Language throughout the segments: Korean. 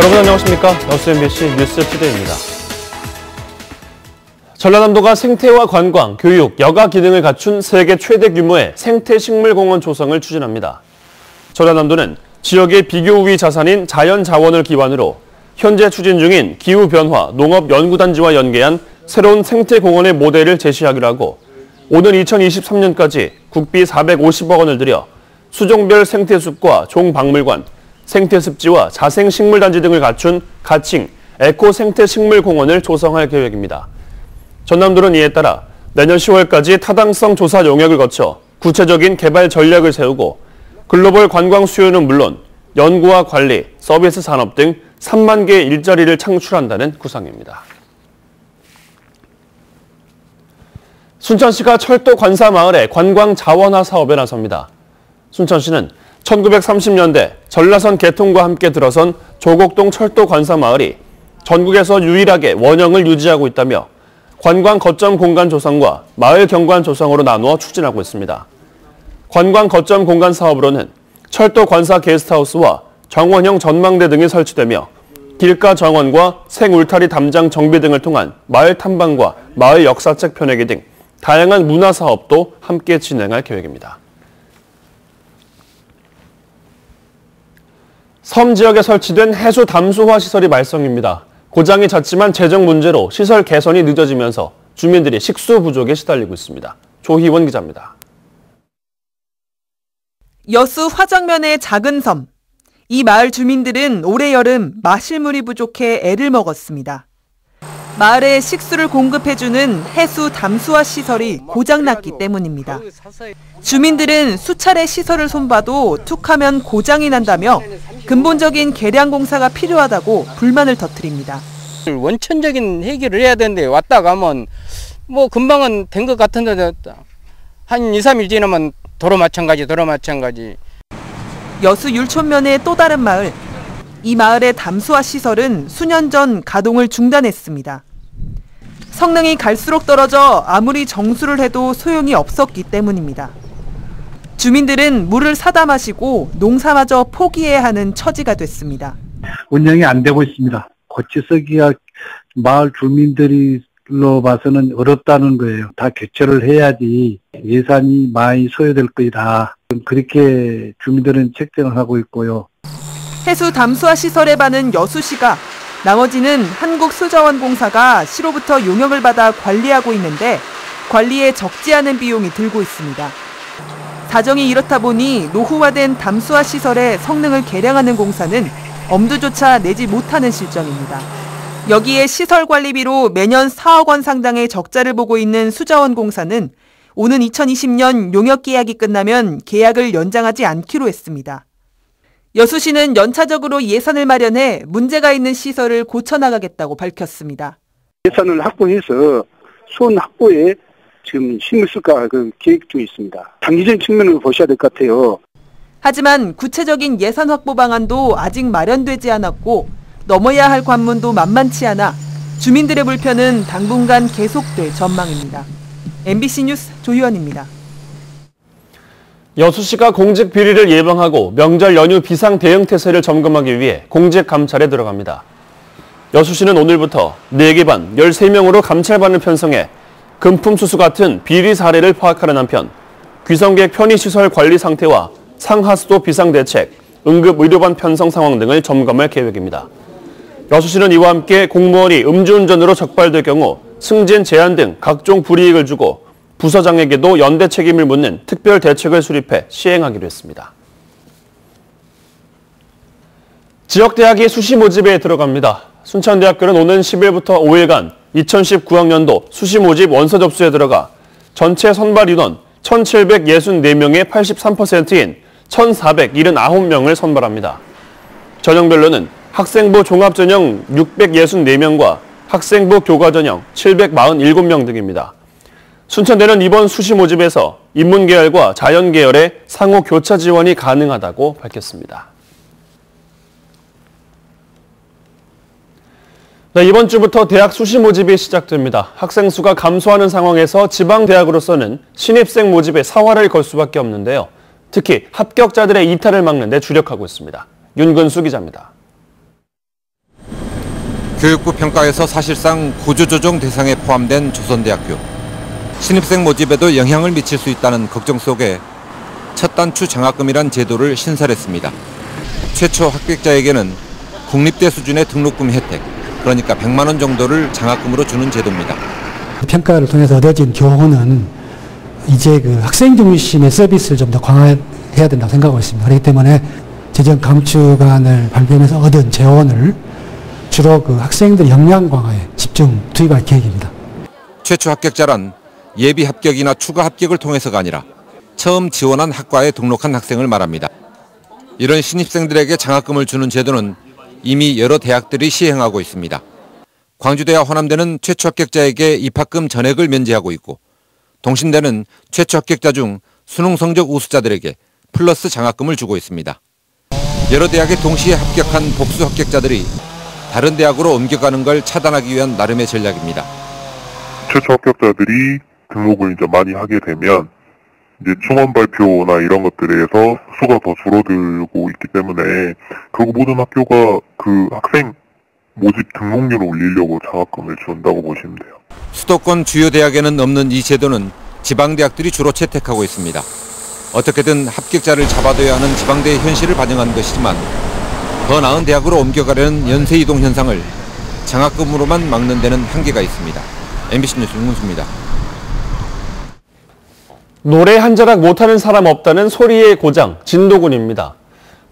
여러분 안녕하십니까? 여수 MBC 뉴스투데이입니다. 전라남도가 생태와 관광, 교육, 여가 기능을 갖춘 세계 최대 규모의 생태식물공원 조성을 추진합니다. 전라남도는 지역의 비교 우위 자산인 자연자원을 기반으로 현재 추진 중인 기후변화 농업연구단지와 연계한 새로운 생태공원의 모델을 제시하기로 하고 오는 2023년까지 국비 450억 원을 들여 수종별 생태숲과 종박물관, 생태습지와 자생식물단지 등을 갖춘 가칭 에코생태식물공원을 조성할 계획입니다. 전남도는 이에 따라 내년 10월까지 타당성 조사 용역을 거쳐 구체적인 개발 전략을 세우고 글로벌 관광 수요는 물론 연구와 관리, 서비스 산업 등 3만 개의 일자리를 창출한다는 구상입니다. 순천시가 철도 관사 마을의 관광 자원화 사업에 나섭니다. 순천시는 1930년대 전라선 개통과 함께 들어선 조곡동 철도 관사 마을이 전국에서 유일하게 원형을 유지하고 있다며 관광 거점 공간 조성과 마을 경관 조성으로 나누어 추진하고 있습니다. 관광 거점 공간 사업으로는 철도 관사 게스트하우스와 정원형 전망대 등이 설치되며 길가 정원과 생울타리 담장 정비 등을 통한 마을 탐방과 마을 역사책 펴내기 등 다양한 문화 사업도 함께 진행할 계획입니다. 섬 지역에 설치된 해수 담수화 시설이 말썽입니다. 고장이 잦지만 재정 문제로 시설 개선이 늦어지면서 주민들이 식수 부족에 시달리고 있습니다. 조희원 기자입니다. 여수 화정면의 작은 섬. 이 마을 주민들은 올해 여름 마실 물이 부족해 애를 먹었습니다. 마을에 식수를 공급해주는 해수 담수화 시설이 고장났기 때문입니다. 주민들은 수차례 시설을 손봐도 툭하면 고장이 난다며 근본적인 개량 공사가 필요하다고 불만을 터뜨립니다. 원천적인 해결을 해야 되는데 왔다 가면 뭐 금방은 된 것 같은데 한 2, 3일 지나면 도로 마찬가지. 여수 율촌면의 또 다른 마을. 이 마을의 담수화 시설은 수년 전 가동을 중단했습니다. 성능이 갈수록 떨어져 아무리 정수를 해도 소용이 없었기 때문입니다. 주민들은 물을 사다 마시고 농사마저 포기해야 하는 처지가 됐습니다. 운영이 안 되고 있습니다. 고치 쓰기가 마을 주민들로 봐서는 어렵다는 거예요. 다 교체를 해야지 예산이 많이 소요될 거다. 그렇게 주민들은 책정을 하고 있고요. 해수 담수화 시설에 반은 여수시가, 나머지는 한국수자원공사가 시로부터 용역을 받아 관리하고 있는데 관리에 적지 않은 비용이 들고 있습니다. 사정이 이렇다 보니 노후화된 담수화 시설의 성능을 개량하는 공사는 엄두조차 내지 못하는 실정입니다. 여기에 시설 관리비로 매년 4억 원 상당의 적자를 보고 있는 수자원공사는 오는 2020년 용역 계약이 끝나면 계약을 연장하지 않기로 했습니다. 여수시는 연차적으로 예산을 마련해 문제가 있는 시설을 고쳐나가겠다고 밝혔습니다. 예산을 확보해서 수원 확보에 지금 힘을 쓸까 계획 중에 있습니다. 장기적인 측면으로 보셔야 될 것 같아요. 하지만 구체적인 예산 확보 방안도 아직 마련되지 않았고 넘어야 할 관문도 만만치 않아 주민들의 불편은 당분간 계속될 전망입니다. MBC 뉴스 조희원입니다. 여수시가 공직 비리를 예방하고 명절 연휴 비상 대응 태세를 점검하기 위해 공직 감찰에 들어갑니다. 여수시는 오늘부터 4개 반 13명으로 감찰반을 편성해 금품 수수 같은 비리 사례를 파악하는 한편 귀성객 편의시설 관리 상태와 상하수도 비상대책, 응급의료반 편성 상황 등을 점검할 계획입니다. 여수시는 이와 함께 공무원이 음주운전으로 적발될 경우 승진 제한 등 각종 불이익을 주고 부서장에게도 연대 책임을 묻는 특별 대책을 수립해 시행하기로 했습니다. 지역대학이 수시 모집에 들어갑니다. 순천대학교는 오는 10일부터 5일간 2019학년도 수시 모집 원서 접수에 들어가 전체 선발 인원 1,764명의 83%인 1,479명을 선발합니다. 전형별로는 학생부 종합전형 664명과 학생부 교과전형 747명 등입니다. 순천대는 이번 수시 모집에서 인문계열과 자연계열의 상호 교차 지원이 가능하다고 밝혔습니다. 네, 이번 주부터 대학 수시 모집이 시작됩니다. 학생 수가 감소하는 상황에서 지방대학으로서는 신입생 모집에 사활을 걸 수밖에 없는데요. 특히 합격자들의 이탈을 막는 데 주력하고 있습니다. 윤근수 기자입니다. 교육부 평가에서 사실상 구조조정 대상에 포함된 조선대학교. 신입생 모집에도 영향을 미칠 수 있다는 걱정 속에 첫 단추 장학금이란 제도를 신설했습니다. 최초 합격자에게는 국립대 수준의 등록금 혜택, 그러니까 100만 원 정도를 장학금으로 주는 제도입니다. 평가를 통해서 얻어진 교훈은 이제 그 학생 중심의 서비스를 좀 더 강화해야 된다고 생각하고 있습니다. 그렇기 때문에 재정 감축안을 발표하면서 얻은 재원을 주로 그 학생들 역량 강화에 집중 투입할 계획입니다. 최초 합격자란 예비 합격이나 추가 합격을 통해서가 아니라 처음 지원한 학과에 등록한 학생을 말합니다. 이런 신입생들에게 장학금을 주는 제도는 이미 여러 대학들이 시행하고 있습니다. 광주대와 호남대는 최초 합격자에게 입학금 전액을 면제하고 있고, 동신대는 최초 합격자 중 수능 성적 우수자들에게 플러스 장학금을 주고 있습니다. 여러 대학에 동시에 합격한 복수 합격자들이 다른 대학으로 옮겨가는 걸 차단하기 위한 나름의 전략입니다. 최초 합격자들이 등록을 이제 많이 하게 되면 이제 충원 발표나 이런 것들에서 수가 더 줄어들고 있기 때문에 결국 모든 학교가 그 학생 모집 등록률을 올리려고 장학금을 준다고 보시면 돼요. 수도권 주요 대학에는 없는 이 제도는 지방대학들이 주로 채택하고 있습니다. 어떻게든 합격자를 잡아둬야 하는 지방대의 현실을 반영한 것이지만 더 나은 대학으로 옮겨가려는 연쇄 이동 현상을 장학금으로만 막는 데는 한계가 있습니다. MBC 뉴스 윤문수입니다. 노래 한 자락 못하는 사람 없다는 소리의 고장 진도군입니다.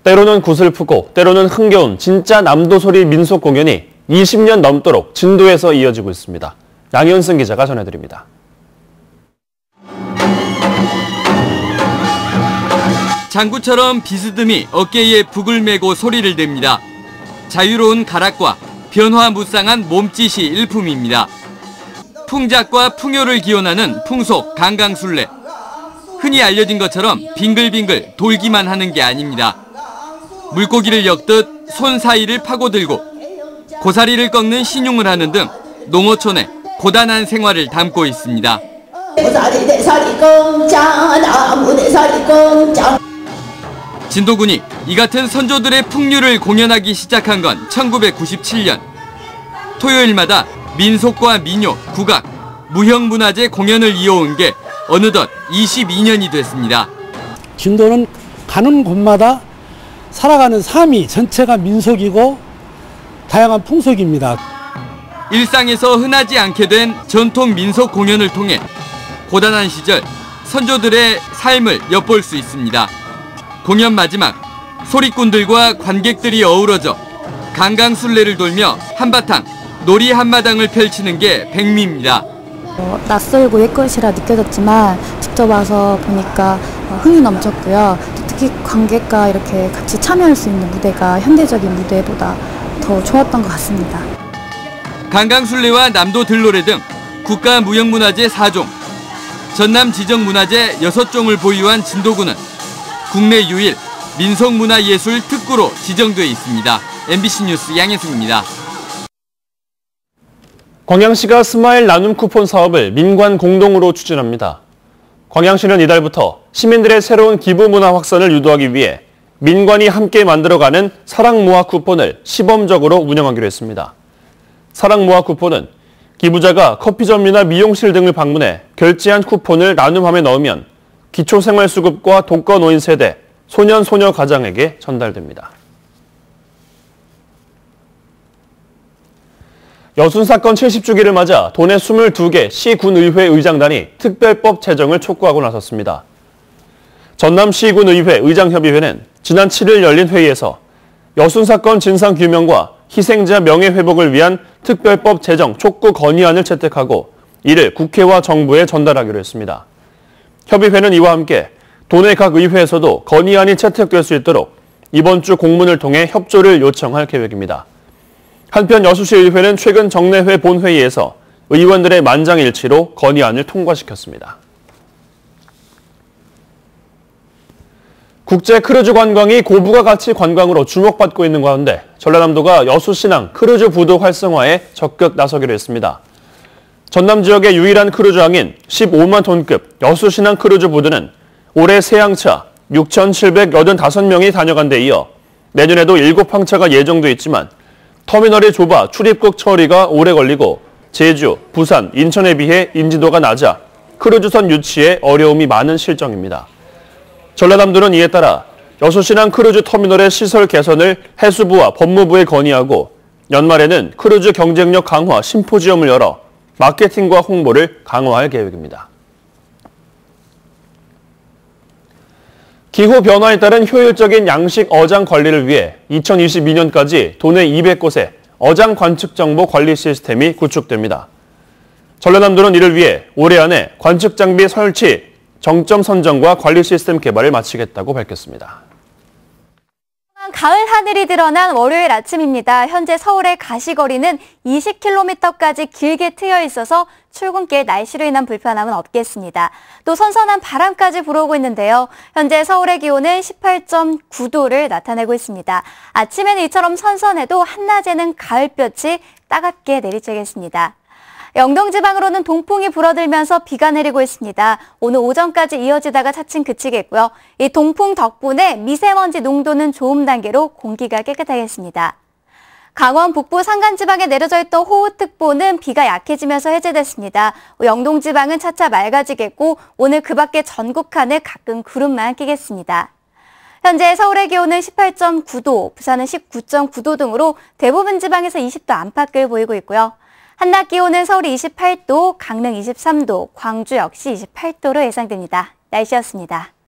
때로는 구슬프고 때로는 흥겨운 진짜 남도소리 민속 공연이 20년 넘도록 진도에서 이어지고 있습니다. 양현승 기자가 전해드립니다. 장구처럼 비스듬히 어깨에 북을 메고 소리를 댑니다. 자유로운 가락과 변화무쌍한 몸짓이 일품입니다. 풍작과 풍요를 기원하는 풍속 강강술래. 흔히 알려진 것처럼 빙글빙글 돌기만 하는 게 아닙니다. 물고기를 엮듯 손 사이를 파고들고 고사리를 꺾는 신용을 하는 등 농어촌의 고단한 생활을 담고 있습니다. 진도군이 이 같은 선조들의 풍류를 공연하기 시작한 건 1997년. 토요일마다 민속과 민요, 국악, 무형문화재 공연을 이어온 게 어느덧 22년이 됐습니다. 진도는 가는 곳마다 살아가는 삶이 전체가 민속이고 다양한 풍속입니다. 일상에서 흔하지 않게 된 전통 민속 공연을 통해 고단한 시절 선조들의 삶을 엿볼 수 있습니다. 공연 마지막, 소리꾼들과 관객들이 어우러져 강강술래를 돌며 한바탕 놀이 한마당을 펼치는 게 백미입니다. 낯설고 옛것이라 느껴졌지만 직접 와서 보니까 흥이 넘쳤고요. 특히 관객과 이렇게 같이 참여할 수 있는 무대가 현대적인 무대보다 더 좋았던 것 같습니다. 강강술래와 남도 들노래 등 국가무형문화재 4종, 전남 지정문화재 6종을 보유한 진도군은 국내 유일 민속문화예술 특구로 지정돼 있습니다. MBC 뉴스 양혜승입니다. 광양시가 스마일 나눔 쿠폰 사업을 민관 공동으로 추진합니다. 광양시는 이달부터 시민들의 새로운 기부 문화 확산을 유도하기 위해 민관이 함께 만들어가는 사랑모아 쿠폰을 시범적으로 운영하기로 했습니다. 사랑모아 쿠폰은 기부자가 커피점이나 미용실 등을 방문해 결제한 쿠폰을 나눔함에 넣으면 기초생활수급과 독거노인 세대, 소년, 소녀 가장에게 전달됩니다. 여순사건 70주기를 맞아 도내 22개 시군의회 의장단이 특별법 제정을 촉구하고 나섰습니다. 전남시군의회 의장협의회는 지난 7일 열린 회의에서 여순사건 진상규명과 희생자 명예회복을 위한 특별법 제정 촉구 건의안을 채택하고 이를 국회와 정부에 전달하기로 했습니다. 협의회는 이와 함께 도내 각 의회에서도 건의안이 채택될 수 있도록 이번 주 공문을 통해 협조를 요청할 계획입니다. 한편 여수시의회는 최근 정례회 본회의에서 의원들의 만장일치로 건의안을 통과시켰습니다. 국제 크루즈 관광이 고부가 가치 관광으로 주목받고 있는 가운데 전라남도가 여수신항 크루즈 부도 활성화에 적극 나서기로 했습니다. 전남 지역의 유일한 크루즈항인 15만 톤급 여수신항 크루즈 부두는 올해 세항차 6,785명이 다녀간 데 이어 내년에도 7항차가 예정돼 있지만 터미널이 좁아 출입국 처리가 오래 걸리고 제주, 부산, 인천에 비해 인지도가 낮아 크루즈선 유치에 어려움이 많은 실정입니다. 전라남도는 이에 따라 여수신항 크루즈 터미널의 시설 개선을 해수부와 법무부에 건의하고 연말에는 크루즈 경쟁력 강화 심포지엄을 열어 마케팅과 홍보를 강화할 계획입니다. 기후 변화에 따른 효율적인 양식 어장 관리를 위해 2022년까지 도내 200곳에 어장 관측 정보 관리 시스템이 구축됩니다. 전라남도는 이를 위해 올해 안에 관측 장비 설치, 정점 선정과 관리 시스템 개발을 마치겠다고 밝혔습니다. 가을 하늘이 드러난 월요일 아침입니다. 현재 서울의 가시거리는 20km까지 길게 트여 있어서 출근길 날씨로 인한 불편함은 없겠습니다. 또 선선한 바람까지 불어오고 있는데요. 현재 서울의 기온은 18.9도를 나타내고 있습니다. 아침에는 이처럼 선선해도 한낮에는 가을볕이 따갑게 내리쬐겠습니다. 영동지방으로는 동풍이 불어들면서 비가 내리고 있습니다. 오늘 오전까지 이어지다가 차츰 그치겠고요. 이 동풍 덕분에 미세먼지 농도는 좋음 단계로 공기가 깨끗하겠습니다. 강원 북부 산간지방에 내려져 있던 호우특보는 비가 약해지면서 해제됐습니다. 영동지방은 차차 맑아지겠고 오늘 그 밖에 전국 하늘 가끔 구름만 끼겠습니다. 현재 서울의 기온은 18.9도, 부산은 19.9도 등으로 대부분 지방에서 20도 안팎을 보이고 있고요. 한낮 기온은 서울이 28도, 강릉 23도, 광주 역시 28도로 예상됩니다. 날씨였습니다.